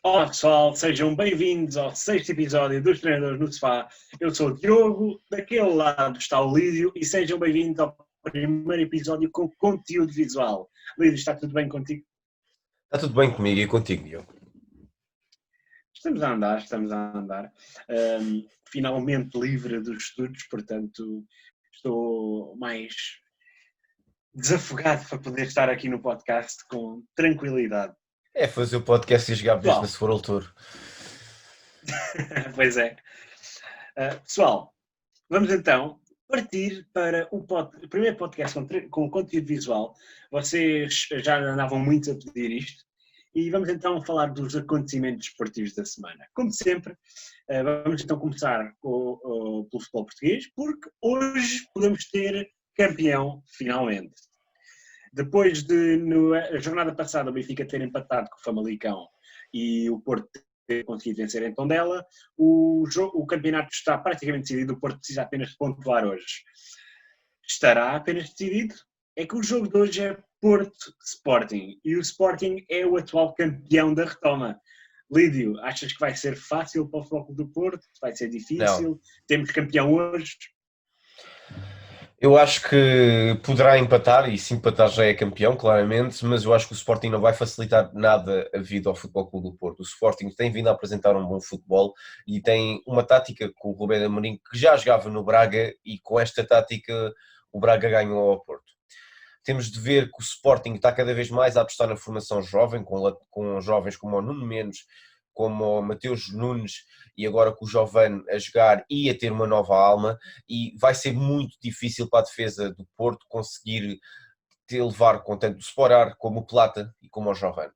Olá pessoal, sejam bem-vindos ao sexto episódio dos Treinadores no Sofá. Eu sou o Diogo, daquele lado está o Lídio e sejam bem-vindos ao primeiro episódio com conteúdo visual. Lídio, está tudo bem contigo? Está tudo bem comigo e contigo, Diogo? Estamos a andar. Finalmente livre dos estudos, portanto estou mais desafogado para poder estar aqui no podcast com tranquilidade. É fazer o podcast e jogar Pessoal, Business World Tour. pois é. Pessoal, vamos então partir para o primeiro podcast com conteúdo visual. Vocês já andavam muito a pedir isto e vamos então falar dos acontecimentos esportivos da semana. Como sempre, vamos então começar pelo futebol português, porque hoje podemos ter campeão finalmente. Depois de, na jornada passada, o Benfica ter empatado com o Famalicão e o Porto ter conseguido vencer em Tondela, o campeonato está praticamente decidido, o Porto precisa apenas de pontuar hoje. Estará apenas decidido? É que o jogo de hoje é Porto-Sporting e o Sporting é o atual campeão da retoma. Lídio, achas que vai ser fácil para o Futebol Clube do Porto? Vai ser difícil? Não. Temos campeão hoje? Eu acho que poderá empatar, e se empatar já é campeão, claramente, mas eu acho que o Sporting não vai facilitar nada a vida ao Futebol Clube do Porto. O Sporting tem vindo a apresentar um bom futebol e tem uma tática com o Rubén Amorim, que já jogava no Braga, e com esta tática o Braga ganhou ao Porto. Temos de ver que o Sporting está cada vez mais a apostar na formação jovem, com jovens como o Nuno Mendes, como o Mateus Nunes e agora com o Jovane a jogar e a ter uma nova alma, e vai ser muito difícil para a defesa do Porto conseguir levar com tanto o Sporar como o Plata e como o Jovane.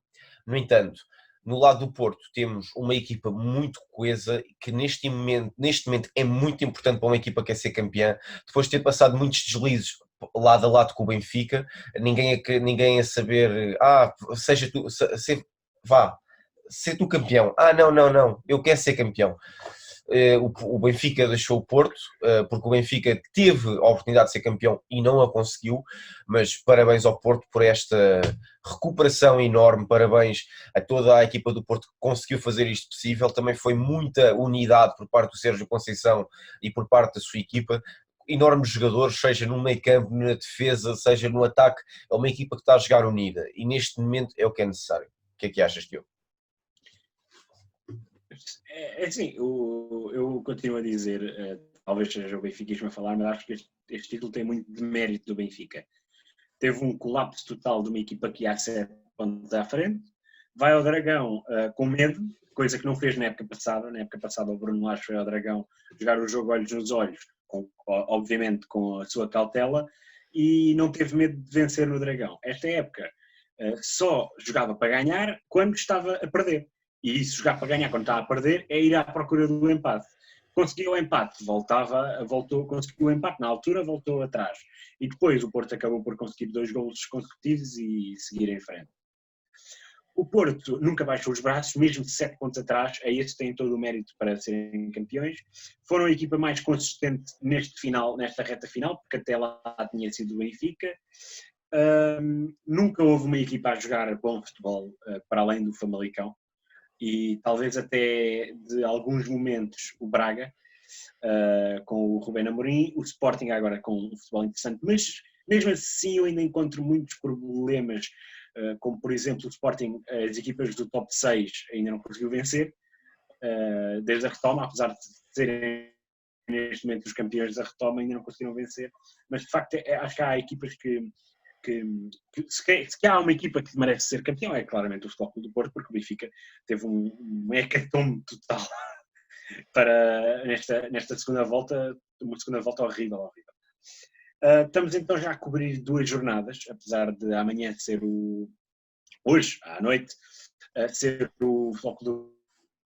No entanto, no lado do Porto temos uma equipa muito coesa que neste momento é muito importante para uma equipa que quer ser campeã, depois de ter passado muitos deslizes lado a lado com o Benfica, ninguém a saber, seja tu, vá, ser tu campeão. Não, eu quero ser campeão. O Benfica deixou o Porto, porque o Benfica teve a oportunidade de ser campeão e não a conseguiu, mas parabéns ao Porto por esta recuperação enorme, parabéns a toda a equipa do Porto que conseguiu fazer isto possível. Também foi muita unidade por parte do Sérgio Conceição e por parte da sua equipa, enormes jogadores, seja no meio campo, na defesa, seja no ataque, é uma equipa que está a jogar unida e neste momento é o que é necessário. O que é que achas, Diogo? É assim, eu continuo a dizer, talvez seja o benfiquismo a falar, mas acho que este título tem muito de mérito do Benfica. Teve um colapso total de uma equipa que ia a 7 pontos à frente, vai ao Dragão com medo, coisa que não fez na época passada. Na época passada o Bruno Lage foi ao Dragão jogar o jogo olhos nos olhos, obviamente com a sua cautela, e não teve medo de vencer no Dragão. Esta época só jogava para ganhar quando estava a perder. E isso, jogar para ganhar quando estava a perder, é ir à procura do empate. Conseguiu o empate, conseguiu o empate na altura, voltou atrás. E depois o Porto acabou por conseguir 2 golos consecutivos e seguir em frente. O Porto nunca baixou os braços, mesmo de 7 pontos atrás, a esse tem todo o mérito para serem campeões. Foram a equipa mais consistente nesta reta final, porque até lá tinha sido o Benfica. Nunca houve uma equipa a jogar bom futebol para além do Famalicão e talvez até de alguns momentos o Braga, com o Rubén Amorim, o Sporting agora com um futebol interessante, mas mesmo assim eu ainda encontro muitos problemas, como por exemplo o Sporting, as equipas do top 6 ainda não conseguiu vencer, desde a retoma, apesar de serem neste momento os campeões da retoma, ainda não conseguiram vencer, mas de facto acho que há equipas que se há uma equipa que merece ser campeão é claramente o Futebol Clube do Porto, porque o Benfica teve um hecatombe total para nesta segunda volta, uma segunda volta horrível. Estamos então já a cobrir 2 jornadas, apesar de amanhã ser hoje à noite ser o Futebol Clube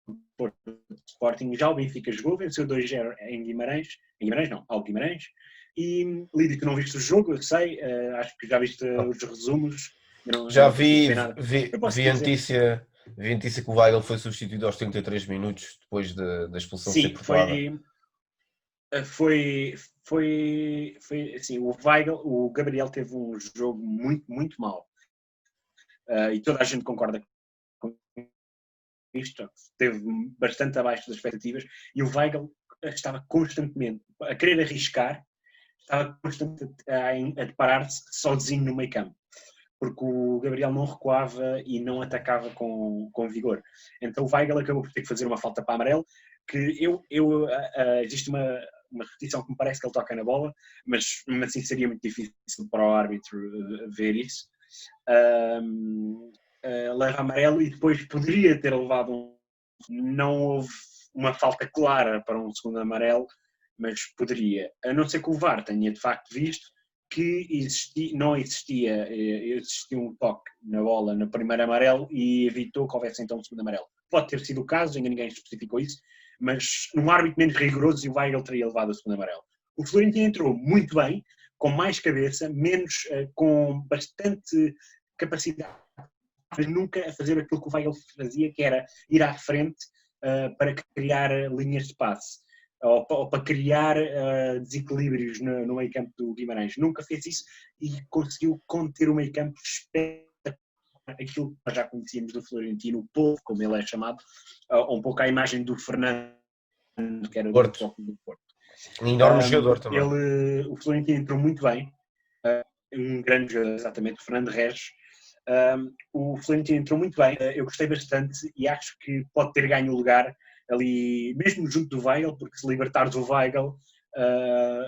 do Porto Sporting. Já o Benfica jogou, venceu 2-0 em Guimarães, ao Guimarães. E Lídio, tu não viste o jogo, eu sei, acho que já viste os resumos. Já Não conseguiste vi, ver nada. vi, Eu posso vi a dizer, notícia, vi a notícia que o Weigl foi substituído aos 33 minutos depois da expulsão ser sim, perdoada. foi assim, o Gabriel teve um jogo muito, muito mau. E toda a gente concorda com isto esteve bastante abaixo das expectativas, e o Weigl estava constantemente a querer arriscar, estava constantemente a deparar-se sozinho no meio campo, porque o Gabriel não recuava e não atacava com vigor. Então o Weigl acabou por ter que fazer uma falta para amarelo, que existe uma repetição que me parece que ele toca na bola, mas assim seria muito difícil para o árbitro ver isso. Leva amarelo e depois poderia ter levado não houve uma falta clara para um segundo amarelo, mas poderia, a não ser que o VAR tenha de facto visto que não existia um toque na bola no primeiro amarelo e evitou que houvesse então um segundo amarelo. Pode ter sido o caso, ainda ninguém especificou isso, mas num árbitro menos rigoroso, o Weigl teria levado o segundo amarelo. O Florentino entrou muito bem, com mais cabeça, com bastante capacidade, mas nunca a fazer aquilo que o Weigl fazia, que era ir à frente para criar linhas de passe, ou para criar desequilíbrios no meio campo do Guimarães. Nunca fez isso e conseguiu conter o meio campo espetacular, aquilo que nós já conhecíamos do Florentino, o povo, como ele é chamado, um pouco à imagem do Fernando, que era do Porto. Um enorme jogador também. O Florentino entrou muito bem, um grande jogador, exatamente, o Fernando Regis. O Florentino entrou muito bem, eu gostei bastante e acho que pode ter ganho o lugar ali, mesmo junto do Weigl, porque se libertar do Weigl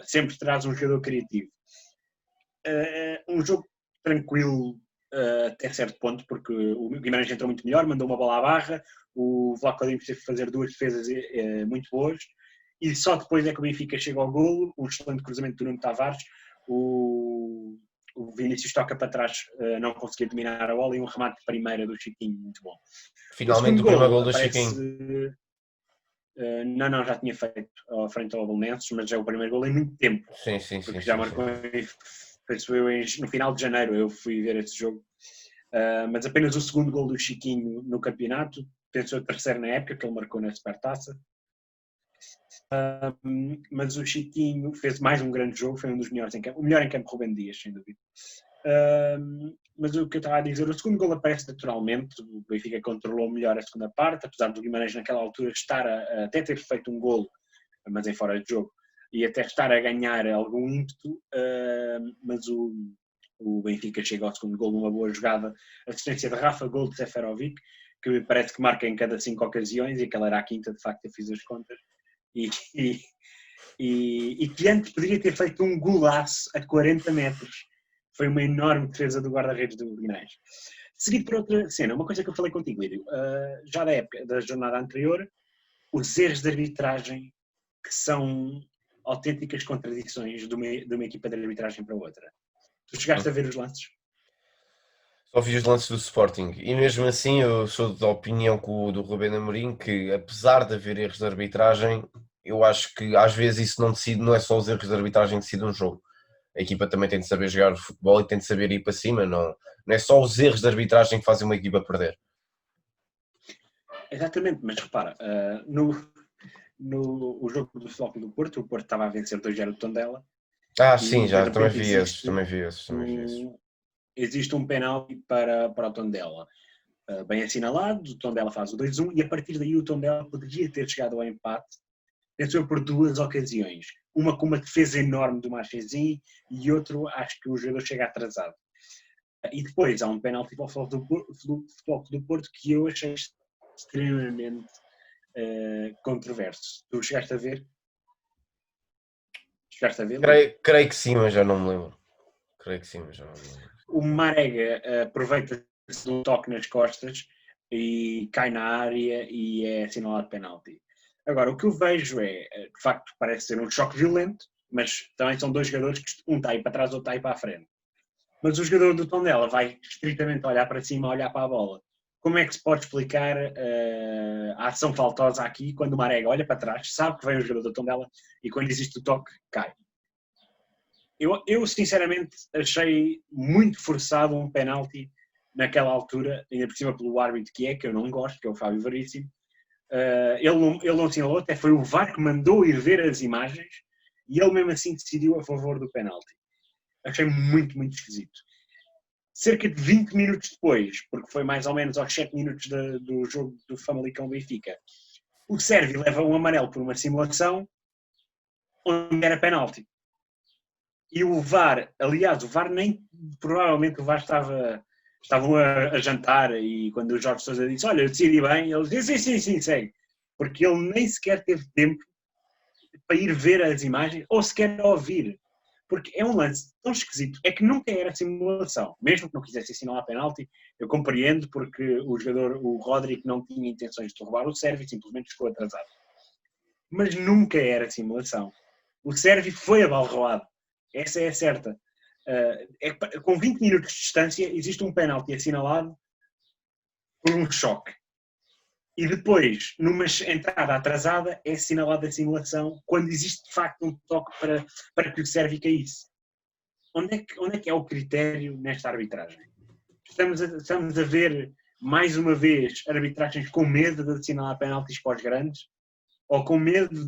sempre traz um jogador criativo. Um jogo tranquilo até certo ponto, porque o Guimarães entrou muito melhor, mandou uma bola à barra, o Vlaco Dimos teve que fazer duas defesas muito boas, e só depois é que o Benfica chega ao golo, um excelente cruzamento do Nuno Tavares, o Vinícius toca para trás, não conseguia dominar a bola, e um remate de primeira do Chiquinho, muito bom. Finalmente o primeiro gol do Chiquinho. Não, já tinha feito frente ao Belenenses, mas é o primeiro gol em muito tempo. Sim. Porque já marcou, no final de janeiro eu fui ver esse jogo. Mas apenas o segundo gol do Chiquinho no campeonato, penso o terceiro na época, que ele marcou na Supertaça. Mas o Chiquinho fez mais um grande jogo, foi um dos melhores em campo, o melhor em campo, Rubén Dias, sem dúvida. Mas o que eu estava a dizer, o segundo gol aparece naturalmente, o Benfica controlou melhor a segunda parte, apesar do Guimarães naquela altura estar até ter feito um golo, mas em fora de jogo, e até estar a ganhar algum ímpeto, mas o Benfica chega ao segundo gol numa boa jogada, assistência de Rafa, gol de Seferovic, que parece que marca em cada 5 ocasiões, e aquela era a quinta, de facto eu fiz as contas, e que antes poderia ter feito um golaço a 40 metros. Foi uma enorme defesa do guarda-redes do Guimarães. Seguido por outra cena, uma coisa que eu falei contigo, Lírio, já da época, da jornada anterior, os erros de arbitragem que são autênticas contradições de uma equipa de arbitragem para outra. Tu chegaste a ver os lances? Só vi os lances do Sporting e mesmo assim eu sou da opinião do Rubén Amorim que, apesar de haver erros de arbitragem, eu acho que às vezes isso não é só os erros de arbitragem que decidem um jogo. A equipa também tem de saber jogar futebol e tem de saber ir para cima, não é só os erros de arbitragem que fazem uma equipa perder. Exatamente, mas repara, no jogo do Futebol do Porto, o Porto estava a vencer 2-0 do Tondela. Sim, já também vi esses. Existe um penalti para o Tondela, bem assinalado, o Tondela faz o 2-1 e a partir daí o Tondela poderia ter chegado ao empate, pensou por duas ocasiões. Uma com uma defesa enorme do Marchesin e outro, acho que o jogador chega atrasado. E depois há um penalti para o Futebol do Porto que eu achei extremamente controverso. Tu chegaste a ver? Creio que sim, mas já não me lembro. O Marega aproveita-se de um toque nas costas e cai na área e é assinalado penalti. Agora, o que eu vejo de facto, parece ser um choque violento, mas também são dois jogadores que um está aí para trás, outro está aí para a frente. Mas o jogador do Tondela vai estritamente olhar para cima, olhar para a bola. Como é que se pode explicar a ação faltosa aqui, quando o Marega olha para trás, sabe que vem o jogador do Tondela e quando existe o toque, cai? Eu sinceramente achei muito forçado um penalti naquela altura, ainda por cima pelo árbitro que eu não gosto, que é o Fábio Veríssimo. Ele não assinalou, até foi o VAR que mandou ir ver as imagens e ele mesmo assim decidiu a favor do penalti. Achei muito, muito esquisito. cerca de 20 minutos depois, porque foi mais ou menos aos 7 minutos do jogo do Famalicão-Benfica, o Sérvio leva um amarelo por uma simulação onde era penalti. E o VAR, aliás, o VAR nem, provavelmente o VAR estavam a jantar e quando o Jorge Sousa disse, olha, eu decidi bem, ele disse, sim, segue. Porque ele nem sequer teve tempo para ir ver as imagens ou sequer ouvir. Porque é um lance tão esquisito, é que nunca era simulação. Mesmo que não quisesse assinalar a penalti, eu compreendo porque o jogador, o Rodrigo, não tinha intenções de roubar o Sérvio, simplesmente ficou atrasado. Mas nunca era simulação. O Sérvio foi abalroado. Essa é a certa. Com 20 minutos de distância, existe um penalti assinalado por um choque. E depois, numa entrada atrasada, é assinalada a simulação quando existe de facto um toque para que o Sérvio caísse. Onde é que é o critério nesta arbitragem? Estamos a ver, mais uma vez, arbitragens com medo de assinalar penaltis para os grandes? Ou com medo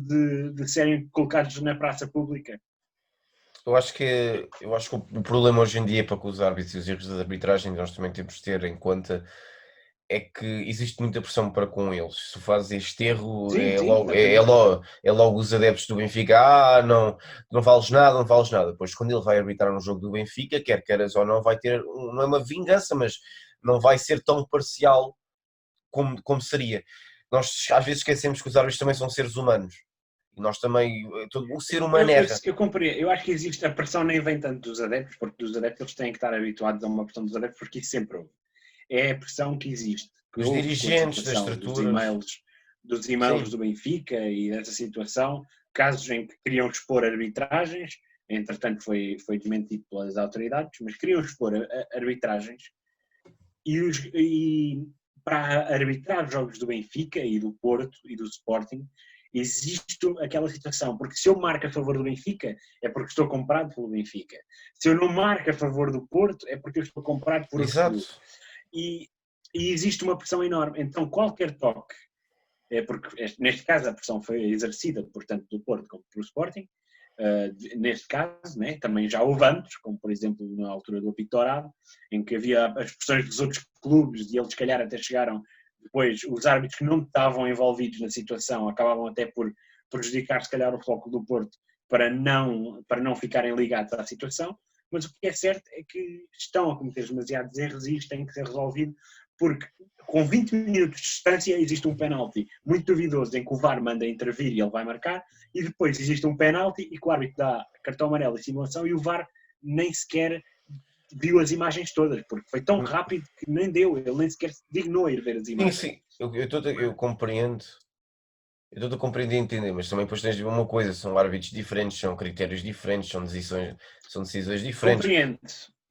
de serem colocados na praça pública? Eu acho que o problema hoje em dia para com os árbitros e os erros de arbitragem nós também temos de ter em conta é que existe muita pressão para com eles. Se fazes este erro, Sim, é logo os adeptos do Benfica, não vales nada, não vales nada. Depois, quando ele vai arbitrar um jogo do Benfica, quer queiras ou não, vai ter, não é uma vingança, mas não vai ser tão parcial como seria. Nós às vezes esquecemos que os árbitros também são seres humanos. E nós também, o ser humano erra. Eu compreendo. Eu acho que existe a pressão, nem vem tanto dos adeptos, porque dos adeptos eles têm que estar habituados a uma pressão dos adeptos, porque isso sempre houve. É a pressão que existe. Que Os dirigentes das estruturas. Dos e-mails do Benfica e dessa situação, casos em que queriam expor arbitragens, entretanto foi desmentido pelas autoridades, mas queriam expor arbitragens e para arbitrar jogos do Benfica e do Porto e do Sporting, existe aquela situação, porque se eu marco a favor do Benfica, é porque estou comprado pelo Benfica. Se eu não marco a favor do Porto, é porque eu estou comprado por outro clube. E existe uma pressão enorme. Então, qualquer toque, porque neste caso a pressão foi exercida, portanto, do Porto como pelo Sporting, neste caso, né, também já houve antes, como por exemplo na altura do apito dourado, em que havia as pressões dos outros clubes e eles, se calhar, até chegaram. Depois, os árbitros que não estavam envolvidos na situação acabavam até por prejudicar, se calhar, o foco do Porto para não ficarem ligados à situação. Mas o que é certo é que estão a cometer demasiados erros e isto tem que ser resolvido, porque com 20 minutos de distância existe um penalti muito duvidoso em que o VAR manda intervir e ele vai marcar, e depois existe um penalti e que o árbitro dá cartão amarelo e simulação e o VAR nem sequer viu as imagens todas, porque foi tão rápido que nem deu, ele nem sequer se dignou a ir ver as imagens. Sim, eu compreendo. Eu estou a compreender e entender, mas também depois tens de ver uma coisa, são árbitros diferentes, são critérios diferentes, são decisões diferentes. Compreendo,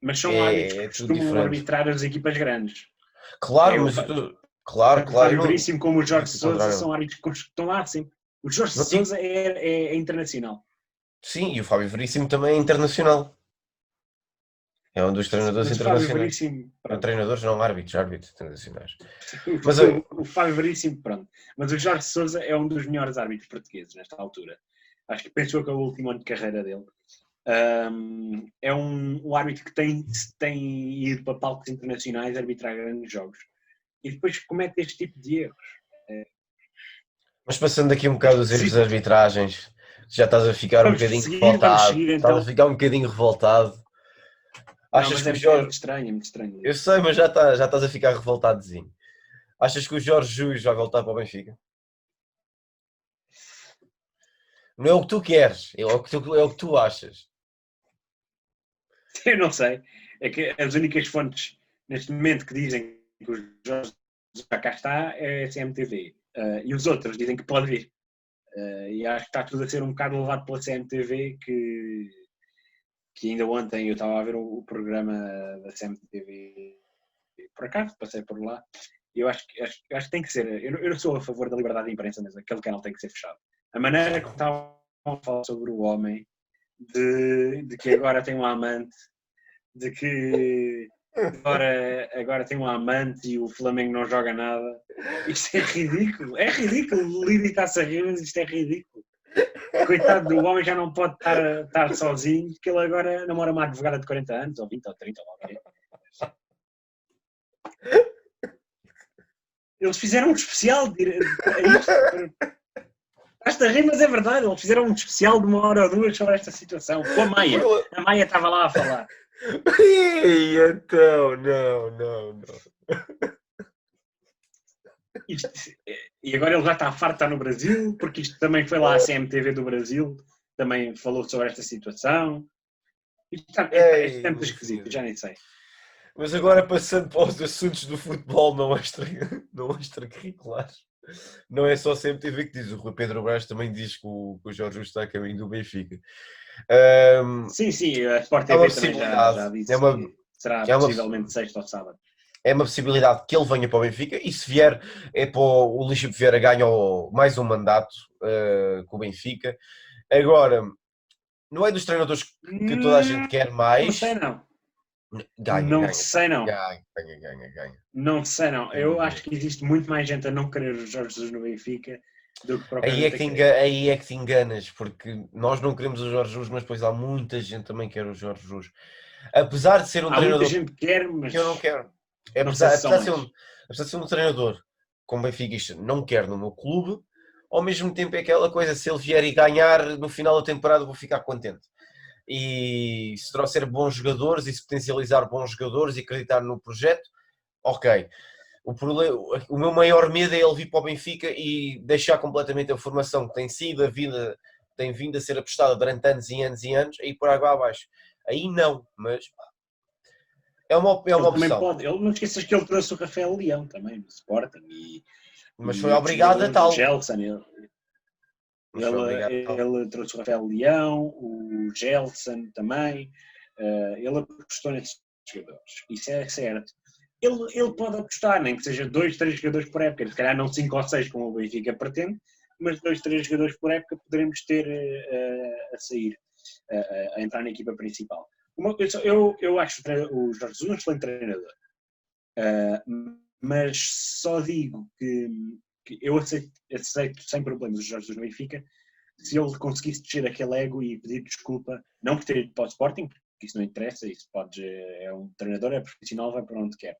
mas são árbitros que costumam arbitrar as equipas grandes. Claro, mas claro. O Fábio Veríssimo como o Jorge Sousa são árbitros que estão lá sempre. O Jorge Sousa é internacional. Sim, e o Fábio Veríssimo também é internacional. É um dos treinadores internacionais. Não treinadores, não árbitros internacionais. O Fábio Veríssimo, pronto. Mas o Jorge Sousa é um dos melhores árbitros portugueses nesta altura. Acho que pensou que é o último ano de carreira dele. É um árbitro que tem ido para palcos internacionais arbitrar grandes jogos. E depois comete este tipo de erros. Mas passando aqui um bocado os erros de arbitragens, já estás a ficar um bocadinho revoltado. Estás a ficar um bocadinho revoltado. Achas que o Jorge... é muito estranho. Eu sei, mas já estás a ficar revoltadozinho. Achas que o Jorge Jesus vai voltar para o Benfica? Não é o que tu queres, é o que tu achas. Eu não sei. É que as únicas fontes neste momento que dizem que o Jorge já cá está é a CMTV. E os outros dizem que pode vir. E acho que está tudo a ser um bocado levado pela CMTV, que ainda ontem eu estava a ver o programa da CMTV, por acaso, passei por lá. Eu acho que tem que ser. Eu não sou a favor da liberdade de imprensa, mas aquele canal tem que ser fechado. A maneira que estavam a falar sobre o homem, de que agora tem um amante, de que agora tem um amante e o Flamengo não joga nada. Isto é ridículo. É ridículo. O Lídio está-se a rir, mas isto é ridículo. Coitado do homem, já não pode estar sozinho, porque ele agora namora uma advogada de 40 anos, ou 20 ou 30, ou quê. Eles fizeram um especial Estás a rir, mas é verdade, eles fizeram um especial de 1 hora ou 2 sobre esta situação, com a Maia. A Maia estava lá a falar. Então, não. E agora ele já está farto de estar no Brasil, porque isto também foi lá a CMTV do Brasil, também falou sobre esta situação. Isto é muito esquisito, já nem sei. Mas agora passando para os assuntos do futebol não extracurriculares. Não é só a CMTV que diz, o Rui Pedro Brás também diz que o Jorge Jesus está a caminho do Benfica. Sim, a Sport TV também já disse que será possivelmente sexta ou sábado. É uma possibilidade que ele venha para o Benfica e se vier, é para o Luís Vieira ganha mais um mandato com o Benfica. Agora, não é dos treinadores que toda a gente quer mais. Não sei não. Ganha. Não sei não. Eu acho que existe muito mais gente a não querer o Jorge Jesus no Benfica do que propriamente aí é que te enganas, porque nós não queremos o Jorge Jesus, mas depois há muita gente também que quer o Jorge Jesus. Apesar de ser um treinador... Muita gente quer, mas... que eu não quero. Apesar de ser um treinador com benfiquista, não quero no meu clube, ao mesmo tempo é aquela coisa, se ele vier e ganhar no final da temporada vou ficar contente. E se trouxer bons jogadores e se potencializar bons jogadores e acreditar no projeto, ok. O meu maior medo é ele vir para o Benfica e deixar completamente a formação que tem sido a vida, tem vindo a ser apostada durante anos e anos e anos, e ir por água abaixo. Aí não, mas é uma opção. Pode. Ele, não esqueças que ele trouxe o Rafael Leão também no Sporting. Mas foi obrigado a tal. O Gelson, ele trouxe o Rafael Leão, o Gelson também. Ele apostou nesses jogadores. Isso é certo. Ele pode apostar, nem que seja 2, 3 jogadores por época. Se calhar não 5 ou 6 como o Benfica pretende, mas 2, 3 jogadores por época poderemos ter a sair, a entrar na equipa principal. Eu acho o Jorge Jesus um excelente treinador, mas só digo que eu aceito sem problemas o Jorge Jesus no Benfica se ele conseguisse descer aquele ego e pedir desculpa, não por ter ido para o Sporting, porque isso não interessa, isso é um treinador, é profissional, vai para onde quer.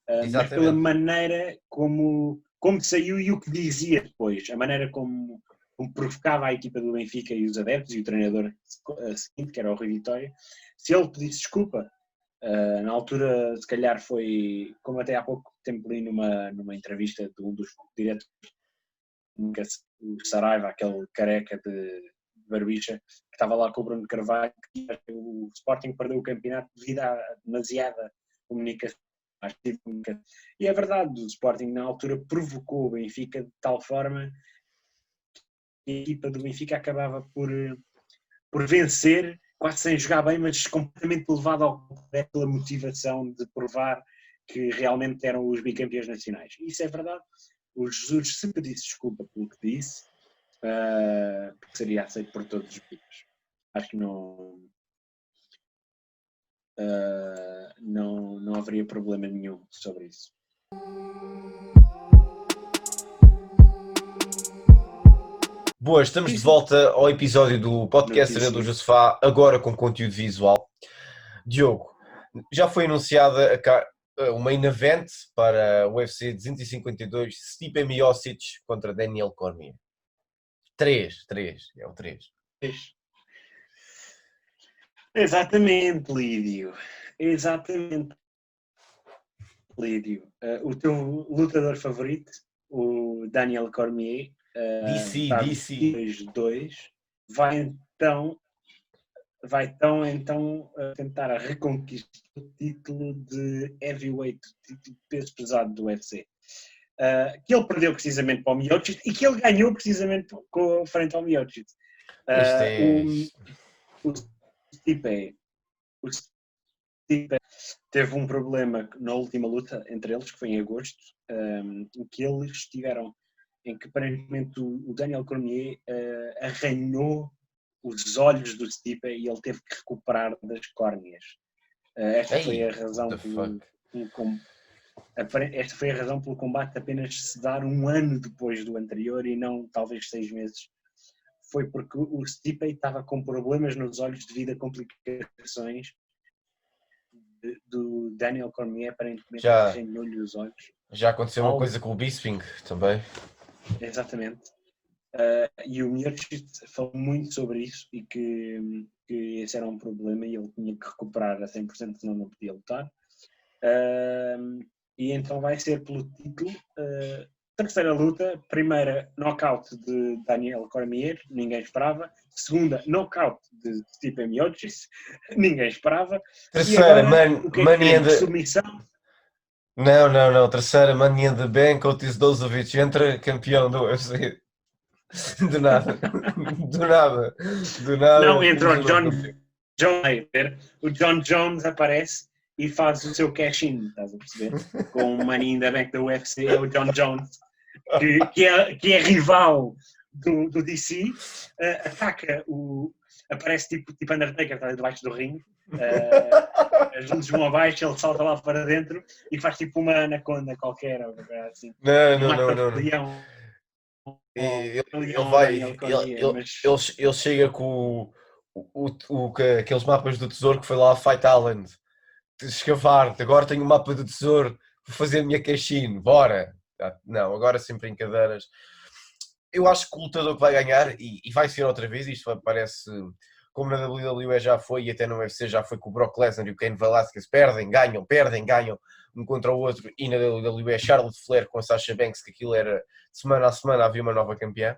Mas pela maneira como saiu e o que dizia depois, a maneira como provocava a equipa do Benfica e os adeptos e o treinador seguinte, que era o Rui Vitória, se ele pedisse desculpa, na altura se calhar foi, como até há pouco tempo li numa entrevista de um dos diretores, o Saraiva, aquele careca de barbicha, que estava lá com o Bruno Carvalho, que o Sporting perdeu o campeonato devido a demasiada comunicação. E é verdade, o Sporting na altura provocou o Benfica de tal forma que a equipa do Benfica acabava por vencer, quase sem jogar bem, mas completamente levado ao pé pela motivação de provar que realmente eram os bicampeões nacionais. Isso é verdade. O Jesus se pedisse desculpa pelo que disse, porque seria aceito por todos os equipes. Acho que não haveria problema nenhum sobre isso. Boa, estamos de volta ao episódio do podcast Treinadores do Sofá, agora com conteúdo visual. Diogo, já foi anunciada o main event para o UFC 252, Stipe Miocic contra Daniel Cormier. 3. É o 3. Exatamente, Lídio. O teu lutador favorito, o Daniel Cormier, DC. 2-2, vai então tentar reconquistar o título de heavyweight, título de peso pesado do UFC. Que ele perdeu precisamente para o Miocic e que ele ganhou precisamente frente ao Miocic. O Stipe teve um problema na última luta entre eles, que foi em agosto, em que eles tiveram, em que aparentemente o Daniel Cormier arranhou os olhos do Stipe e ele teve que recuperar das córneas. Esta foi a razão pelo combate apenas se dar 1 ano depois do anterior e não talvez 6 meses. Foi porque o Stipe estava com problemas nos olhos devido a complicações do Daniel Cormier aparentemente Já. arranhou-lhe os olhos. Já aconteceu uma Algo. coisa com o Bisping também. Exatamente. E o Miocic falou muito sobre isso e que esse era um problema e ele tinha que recuperar a 100%, senão não podia lutar. E então vai ser pelo título. Terceira luta, primeira knockout de Daniel Cormier, ninguém esperava. Segunda, knockout de Stipe Miocic, ninguém esperava. Terceira, o que é que queremos? Submissão? Não. Terceira, Mania de Ben, Otis Dozovic, entra campeão do UFC. Do nada. Do nada. Não, entra o John Jones. O John Jones aparece e faz o seu cash-in, estás a perceber? Com o maninho da Bank da UFC, é o John Jones, que é rival do DC, ataca aparece tipo Undertaker, está debaixo do ringue, as luzes vão abaixo, ele salta lá para dentro e faz tipo uma anaconda qualquer, ou assim. Não. Ele chega com aqueles mapas do tesouro que foi lá a Fight Island. Escavar, agora tenho o mapa do tesouro, vou fazer a minha caixinha, bora! Não, agora sem brincadeiras. Eu acho que o lutador que vai ganhar, e vai ser outra vez, isto parece como na WWE já foi e até no UFC já foi com o Brock Lesnar e o Cain Velasquez, perdem, ganham, um contra o outro, e na WWE Charlotte Flair com a Sasha Banks, que aquilo era semana a semana havia uma nova campeã.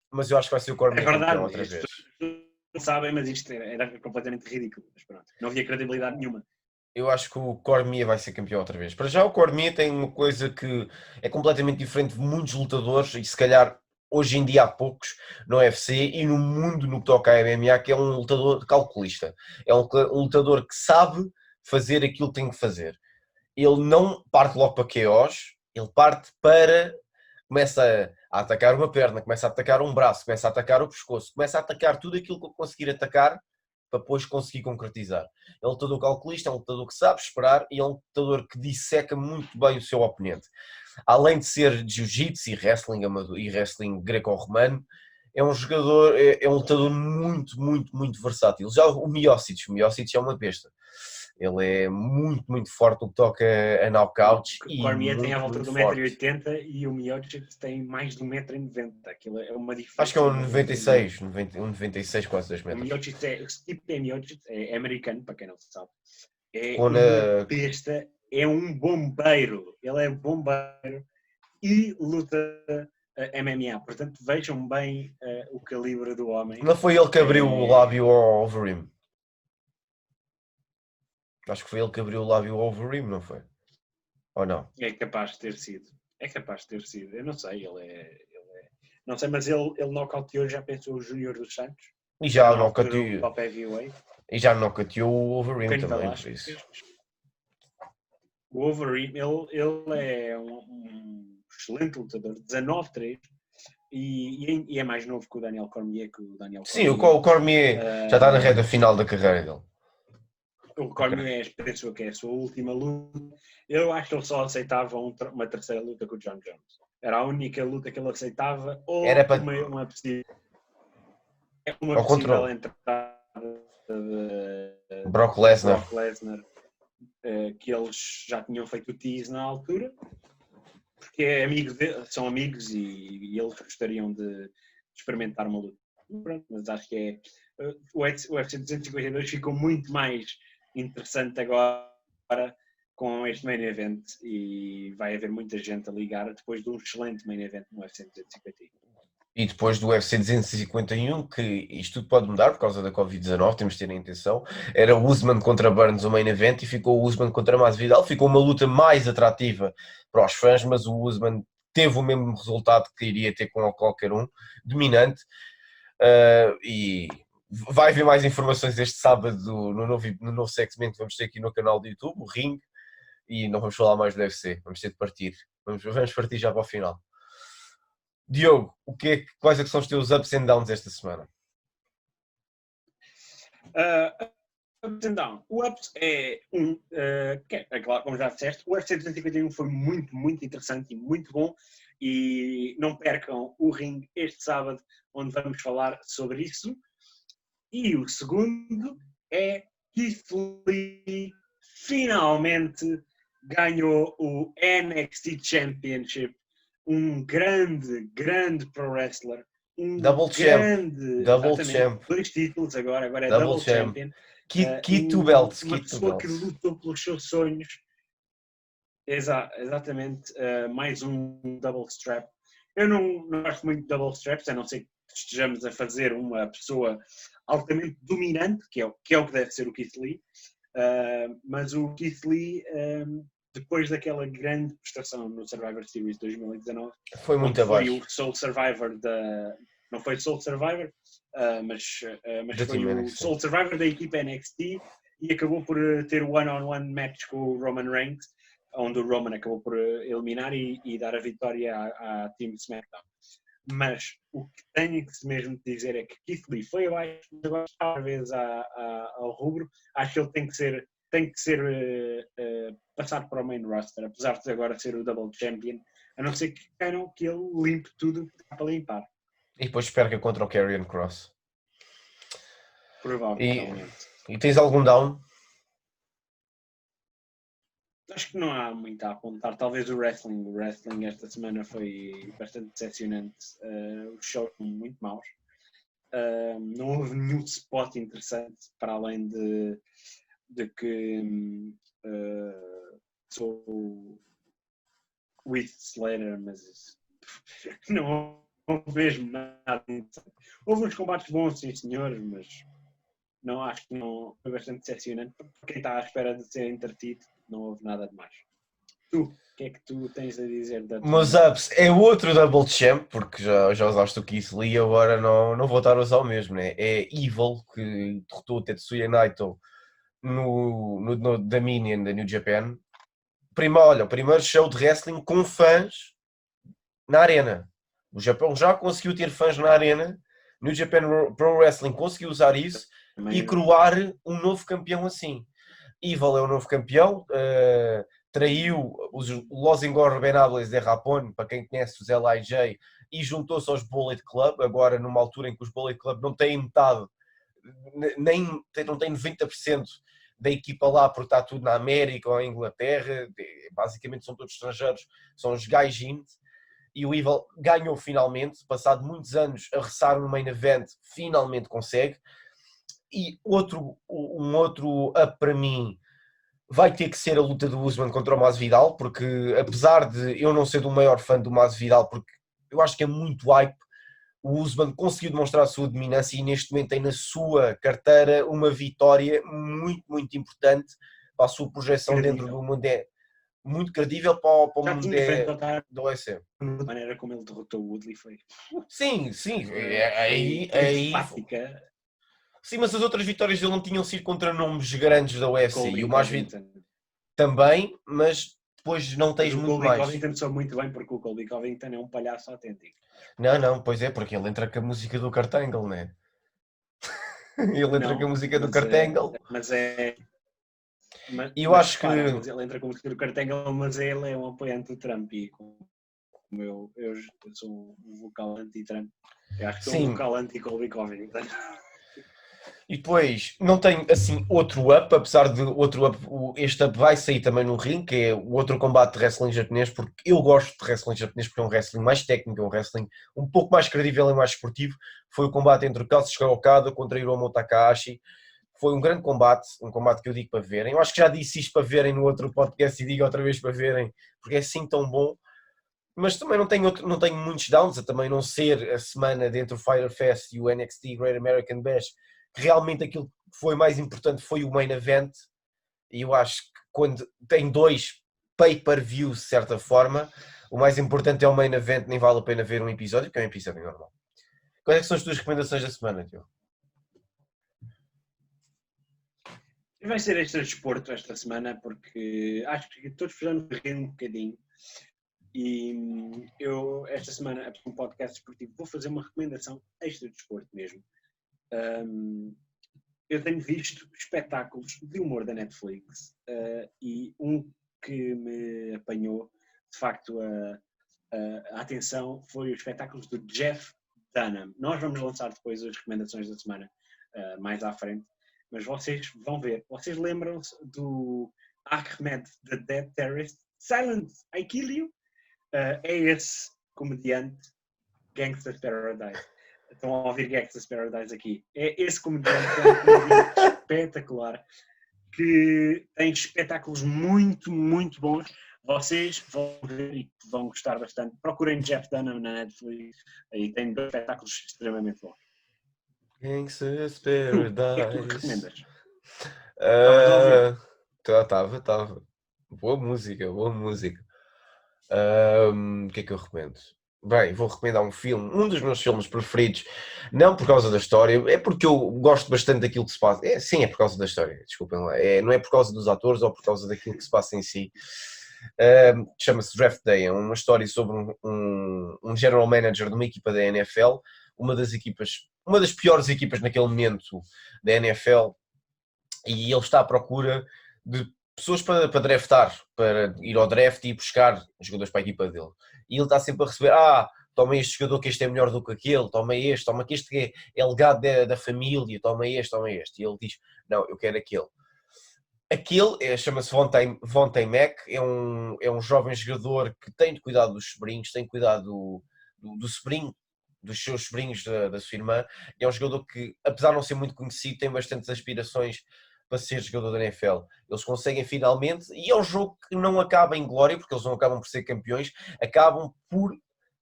Mas eu acho que vai ser o Cormier campeão outra vez. Não sabem, mas isto era completamente ridículo. Mas pronto, não havia credibilidade nenhuma. Eu acho que o Cormier vai ser campeão outra vez. Para já o Cormier tem uma coisa que é completamente diferente de muitos lutadores e se calhar hoje em dia há poucos no UFC e no mundo no que toca a MMA, que é um lutador calculista. É um lutador que sabe fazer aquilo que tem que fazer. Ele não parte logo para KOs, ele parte para... Começa a atacar uma perna, começa a atacar um braço, começa a atacar o pescoço, começa a atacar tudo aquilo que eu conseguir atacar para depois conseguir concretizar. É um lutador calculista, é um lutador que sabe esperar e é um lutador que disseca muito bem o seu oponente. Além de ser de jiu-jitsu e wrestling greco-romano, é um jogador, é um lutador muito versátil. Já o Miocic é uma besta. Ele é muito forte no que toca a knockouts. O Cormier tem à volta de 1,80m e o Miocic tem mais de 1,90m. Aquilo é uma diferença. Acho que é um 96, quase 2 metros. O Miocic Stipe Miocic é americano, para quem não sabe. É uma besta, é um bombeiro. Ele é bombeiro e luta MMA. Portanto, vejam bem o calibre do homem. Não foi ele que abriu o lábio ao Overeem? Acho que foi ele que abriu o lábio ao Overeem, não foi? Ou não? É capaz de ter sido. Eu não sei, não sei, mas ele nocauteou, já pensou o Júnior dos Santos. E já nocauteou. E já nocauteou o Overeem também, por isso. O Overeem, ele é um excelente lutador, 19-3, e é mais novo que o Daniel Cormier. Sim, o Cormier já está na reta final da carreira dele. O Cormier pensou que é a sua última luta. Eu acho que ele só aceitava uma terceira luta com o John Jones. Era a única luta que ele aceitava, ou era para... uma possível entrada de Brock Lesnar, que eles já tinham feito o tease na altura, porque são amigos e eles gostariam de experimentar uma luta. Mas acho que o UFC 252 ficou muito mais interessante agora com este main event e vai haver muita gente a ligar depois de um excelente main event no UFC 251. E depois do UFC 251, que isto tudo pode mudar por causa da Covid-19, temos de ter a intenção, era o Usman contra Burns o main event e ficou o Usman contra Masvidal. Ficou uma luta mais atrativa para os fãs, mas o Usman teve o mesmo resultado que iria ter com qualquer um, dominante. E vai haver mais informações este sábado no novo segmento que vamos ter aqui no canal do YouTube, o Ring, e não vamos falar mais do UFC, vamos ter de partir. Vamos partir já para o final. Diogo, quais é que são os teus ups and downs esta semana? Ups and downs. O ups é claro, como já disseste, o UFC 251 foi muito interessante e muito bom, e não percam o Ring este sábado, onde vamos falar sobre isso. E o segundo é Keith Lee finalmente ganhou o NXT Championship, um grande pro wrestler, Double champ. Double champ. 2 títulos agora é Double double champ. champion. Key two belts. Uma Key two pessoa que belts. lutou pelos seus sonhos. Exatamente, mais um double strap. Eu não gosto muito de double straps, a não ser que estejamos a fazer uma pessoa altamente dominante, que é o que deve ser o Keith Lee. Mas o Keith Lee, depois daquela grande prestação no Survivor Series 2019, foi muito foi abaixo. o Soul Survivor não foi Soul Survivor, mas foi o Soul Survivor da equipa NXT e acabou por ter o one-on-one match com o Roman Reigns, onde o Roman acabou por eliminar e dar a vitória à Team SmackDown. Mas o que tenho que mesmo dizer é que Keith Lee foi abaixo, agora está outra vez ao rubro. Acho que ele tem que ser passado para o main roster, apesar de agora ser o double champion, a não ser que queiram que ele limpe tudo o que está para limpar. E depois perca contra o Karrion Kross. Provavelmente. E tens algum down? Acho que não há muito a apontar. Talvez o wrestling. O wrestling esta semana foi bastante decepcionante. Os shows foram muito maus. Não houve nenhum spot interessante para além de que sou o Heath Slater, mas não vejo nada interessante. Houve uns combates bons, sim senhores, mas não acho que não foi bastante decepcionante. Para quem está à espera de ser entretido, não houve nada de mais. Tu, o que é que tu tens a dizer da tua... Meus ups, é outro double champ, porque já usaste o Keith Lee, agora não vou estar a usar o mesmo, né? É Evil, que derrotou o Tetsuya Naito no Dominion da New Japan. O primeiro show de wrestling com fãs na arena. O Japão já conseguiu ter fãs na arena, New Japan Pro Wrestling conseguiu usar isso e coroar um novo campeão assim. Evil é o novo campeão, traiu os Los Ingobernables de Japón, para quem conhece os LIJ, e juntou-se aos Bullet Club, agora numa altura em que os Bullet Club não têm metade, não têm 90% da equipa lá, porque está tudo na América ou em Inglaterra, basicamente são todos estrangeiros, são os gaijins, e o Evil ganhou finalmente, passado muitos anos a ressar no main event, finalmente consegue. E um outro up para mim vai ter que ser a luta do Usman contra o Masvidal, porque apesar de eu não ser o maior fã do Masvidal, porque eu acho que é muito hype, o Usman conseguiu demonstrar a sua dominância e neste momento tem na sua carteira uma vitória muito, muito importante para a sua projeção dentro do mundo. É muito credível para o mundo do UFC. A maneira como ele derrotou o Woodley foi... Sim, aí... Sim, mas as outras vitórias dele não tinham sido contra nomes grandes da UFC. E o Masvidal também, mas depois não tens muito mais. O Colby Covington soube muito bem, porque o Colby Covington é um palhaço autêntico. Não, pois é, porque ele entra com a música do Kurt Angle, né? Ele entra com a música do Kurt Angle. E eu acho que... Ele entra com a música do Kurt Angle, mas ele é um apoiante do Trump e como eu sou um vocal anti-Trump, eu acho que sou um vocal anti-Colby Covington. E depois, não tem assim outro up, apesar de este up vai sair também no ring, que é o outro combate de wrestling japonês, porque eu gosto de wrestling japonês, porque é um wrestling mais técnico, é um wrestling um pouco mais credível e mais esportivo. Foi o combate entre o Kazuchika Okada contra Hiromu Takahashi. Foi um grande combate, um combate que eu digo para verem. Eu acho que já disse isto para verem no outro podcast e digo outra vez para verem, porque é assim tão bom. Mas também não tenho muitos downs, a também não ser a semana dentro do Fyter Fest e o NXT Great American Bash. Realmente aquilo que foi mais importante foi o main event, e eu acho que quando tem dois pay-per-views de certa forma, o mais importante é o main event, nem vale a pena ver um episódio, porque é um episódio normal. Quais é que são as tuas recomendações da semana, Tio? Vai ser extra desporto esta semana, porque acho que todos precisamos rir um bocadinho. E eu, esta semana, um podcast esportivo, vou fazer uma recomendação extra desporto mesmo. Eu tenho visto espetáculos de humor da Netflix e um que me apanhou, de facto, a atenção foi os espetáculos do Jeff Dunham. Nós vamos lançar depois as recomendações da semana mais à frente, mas vocês vão ver. Vocês lembram-se do Ahmed, the Dead Terrorist? Silent, I Kill You? É esse comediante, Gangsta's Paradise. Estão a ouvir Gangsta's Paradise aqui. É esse comediante que é um comediante espetacular, que tem espetáculos muito, muito bons. Vocês vão ver e vão gostar bastante. Procurem Jeff Dunham na Netflix e tem 2 espetáculos extremamente bons. Gangsta's O que é que tu Paradise. recomendas? Estava. Boa música. O que é que eu recomendo? Bem, vou recomendar um filme, um dos meus filmes preferidos, não por causa da história, é porque eu gosto bastante daquilo que se passa. Sim, é por causa da história, desculpem lá. Não é por causa dos atores ou por causa daquilo que se passa em si. Chama-se Draft Day, é uma história sobre um general manager de uma equipa da NFL, uma das piores equipas naquele momento da NFL, e ele está à procura de pessoas para draftar, para ir ao draft e buscar jogadores para a equipa dele. E ele está sempre a receber, toma este jogador que este é melhor do que aquele, toma que este é legado da família, toma este. E ele diz, não, eu quero aquele. Aquele chama-se Vontae Mack, é um jovem jogador que tem de cuidar dos sobrinhos, tem de cuidar do sobrinho, dos seus sobrinhos da sua irmã. É um jogador que, apesar de não ser muito conhecido, tem bastantes aspirações para ser jogador da NFL. Eles conseguem finalmente, e é um jogo que não acaba em glória, porque eles não acabam por ser campeões, acabam por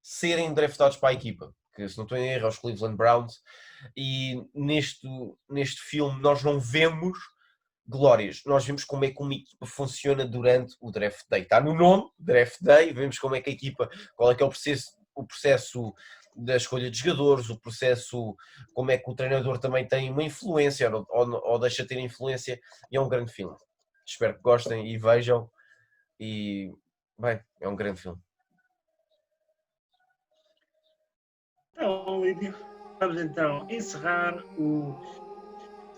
serem draftados para a equipa, que se não estou em erro é os Cleveland Browns, e neste filme nós não vemos glórias, nós vemos como é que uma equipa funciona durante o Draft Day. Está no nome, Draft Day, vemos como é que a equipa, qual é que é o processo da escolha de jogadores, o processo, como é que o treinador também tem uma influência ou deixa de ter influência, e é um grande filme. Espero que gostem e vejam, e bem, é um grande filme. Então, Lídio, vamos então encerrar o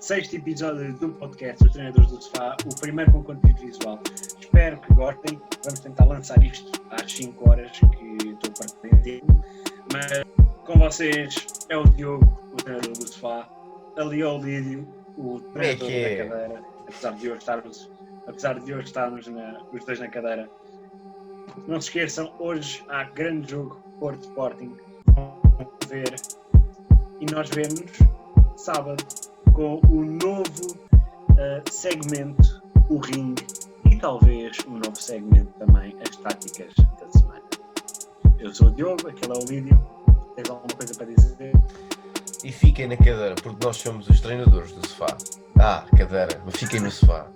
6º episódio do podcast Os Treinadores do Sofá, o primeiro com conteúdo visual. Espero que gostem. Vamos tentar lançar isto às 5 horas, que estou para tempo. Mas com vocês é o Diogo, o treinador do sofá, ali é o Lídio, o treinador da cadeira, apesar de hoje estarmos os dois na cadeira. Não se esqueçam, hoje há grande jogo Porto Sporting. Vamos ver e nós vemos sábado com o novo segmento, o ringue, e talvez um novo segmento também, as táticas da semana. Eu sou o Diogo, aquele é o Lídio. Tens alguma coisa para dizer? E fiquem na cadeira, porque nós somos os treinadores do sofá. Cadeira, mas fiquem no sofá.